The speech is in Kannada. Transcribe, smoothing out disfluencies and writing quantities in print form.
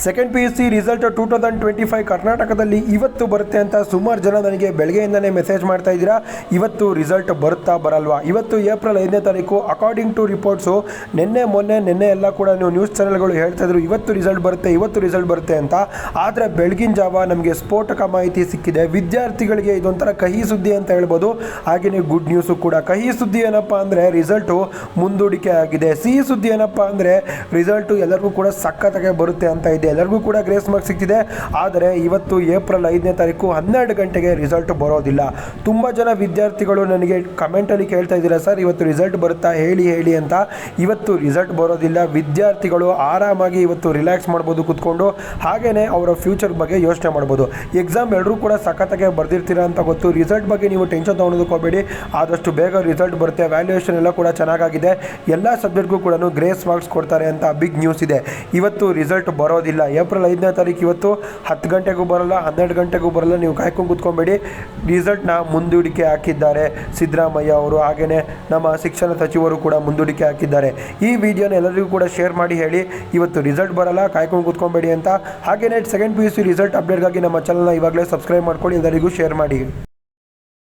Second P U C result 2025 ಕರ್ನಾಟಕದಲ್ಲಿ ಇವತ್ತು ಬರುತ್ತೆ ಅಂತ ಸುಮಾರು ಜನ ನನಗೆ ಬೆಳಗ್ಗೆಯಿಂದನೇ ಮೆಸೇಜ್ ಮಾಡ್ತಾ ಇದ್ದೀರಾ. ಇವತ್ತು ರಿಸಲ್ಟ್ ಬರುತ್ತಾ ಬರಲ್ವಾ? ಇವತ್ತು ಏಪ್ರಿಲ್ 5ನೇ ತಾರೀಕು ಅಕಾರ್ಡಿಂಗ್ ಟು ರಿಪೋರ್ಟ್ಸು ನಿನ್ನೆ ಎಲ್ಲ ಕೂಡ ನೀವು ನ್ಯೂಸ್ ಚಾನೆಲ್ಗಳು ಹೇಳ್ತಾ ಇದ್ರು ಇವತ್ತು ರಿಸಲ್ಟ್ ಬರುತ್ತೆ ಅಂತ. ಆದರೆ ಬೆಳಗಿನ ಜಾವ ನಮಗೆ ಸ್ಫೋಟಕ ಮಾಹಿತಿ ಸಿಕ್ಕಿದೆ. ವಿದ್ಯಾರ್ಥಿಗಳಿಗೆ ಇದೊಂಥರ ಕಹಿ ಸುದ್ದಿ ಅಂತ ಹೇಳ್ಬೋದು. ಹಾಗೆಯೇ ಗುಡ್ ನ್ಯೂಸು ಕೂಡ. ಕಹಿ ಸುದ್ದಿ ಏನಪ್ಪ ಅಂದರೆ ರಿಸಲ್ಟು ಮುಂದೂಡಿಕೆ ಆಗಿದೆ. ಸಿಹಿ ಸುದ್ದಿ ಏನಪ್ಪ ಅಂದರೆ ರಿಸಲ್ಟು ಎಲ್ಲರಿಗೂ ಕೂಡ ಸಖತ್ತಾಗೆ ಬರುತ್ತೆ ಅಂತ ಇದೆ. ಎಲ್ಲರಿಗೂ ಕೂಡ ಗ್ರೇಸ್ ಮಾರ್ಕ್ಸ್ ಸಿಗ್ತಿದೆ. ಆದರೆ ಇವತ್ತು ಏಪ್ರಿಲ್ 5ನೇ ತಾರೀಕು 12 ಗಂಟೆಗೆ ರಿಸಲ್ಟ್ ಬರೋದಿಲ್ಲ. ತುಂಬ ಜನ ವಿದ್ಯಾರ್ಥಿಗಳು ನನಗೆ ಕಮೆಂಟಲ್ಲಿ ಕೇಳ್ತಾ ಇದ್ದೀರಾ, ಸರ್ ಇವತ್ತು ರಿಸಲ್ಟ್ ಬರುತ್ತಾ ಹೇಳಿ ಅಂತ. ಇವತ್ತು ರಿಸಲ್ಟ್ ಬರೋದಿಲ್ಲ. ವಿದ್ಯಾರ್ಥಿಗಳು ಆರಾಮಾಗಿ ಇವತ್ತು ರಿಲ್ಯಾಕ್ಸ್ ಮಾಡ್ಬೋದು ಕೂತ್ಕೊಂಡು. ಹಾಗೆಯೇ ಅವರ ಫ್ಯೂಚರ್ ಬಗ್ಗೆ ಯೋಚನೆ ಮಾಡ್ಬೋದು. ಎಕ್ಸಾಮ್ ಎಲ್ಲರೂ ಕೂಡ ಸಖತ್ತಾಗೆ ಬರ್ದಿರ್ತೀರಾ ಅಂತ ಗೊತ್ತು. ರಿಸಲ್ಟ್ ಬಗ್ಗೆ ನೀವು ಟೆನ್ಷನ್ ತೊಗೊಳೋದಕ್ಕೆ ಹೋಗಬೇಡಿ. ಆದಷ್ಟು ಬೇಗ ರಿಸಲ್ಟ್ ಬರುತ್ತೆ. ವ್ಯಾಲ್ಯೂಯೇಷನ್ ಎಲ್ಲ ಕೂಡ ಚೆನ್ನಾಗಿದೆ. ಎಲ್ಲ ಸಬ್ಜೆಕ್ಟ್ಗೂ ಕೂಡ ಗ್ರೇಸ್ ಮಾರ್ಕ್ಸ್ ಕೊಡ್ತಾರೆ ಅಂತ ಬಿಗ್ ನ್ಯೂಸ್ ಇದೆ. ಇವತ್ತು ರಿಸಲ್ಟ್ ಬರೋದಿಲ್ಲ. ಏಪ್ರಿಲ್ 5ನೇ ತಾರೀಕು ಇವತ್ತು 10 ಗಂಟೆಗೂ ಬರಲ್ಲ, 12 ಗಂಟೆಗೂ ಬರಲ್ಲ. ನೀವು ಕಾಯ್ಕೊಂಡು ಕೂತ್ಕೊಬೇಡಿ. ರಿಸಲ್ಟ್ನ ಮುಂದೂಡಿಕೆ ಹಾಕಿದ್ದಾರೆ ಸಿದ್ದರಾಮಯ್ಯ ಅವರು. ಹಾಗೆಯೇ ನಮ್ಮ ಶಿಕ್ಷಣ ಸಚಿವರು ಕೂಡ ಮುಂದೂಡಿಕೆ ಹಾಕಿದ್ದಾರೆ. ಈ ವಿಡಿಯೋನ ಎಲ್ಲರಿಗೂ ಕೂಡ ಶೇರ್ ಮಾಡಿ ಹೇಳಿ ಇವತ್ತು ರಿಸಲ್ಟ್ ಬರಲ್ಲ, ಕಾಯ್ಕೊಂಡು ಕೂತ್ಕೊಬೇಡಿ ಅಂತ. ಹಾಗೆಯೇ second P U C result ಅಪ್ಡೇಟ್ಗಾಗಿ ನಮ್ಮ ಚಾನಲ್ನ ಇವಾಗಲೇ ಸಬ್ಸ್ಕ್ರೈಬ್ ಮಾಡ್ಕೊಳ್ಳಿ. ಎಲ್ಲರಿಗೂ ಶೇರ್ ಮಾಡಿ.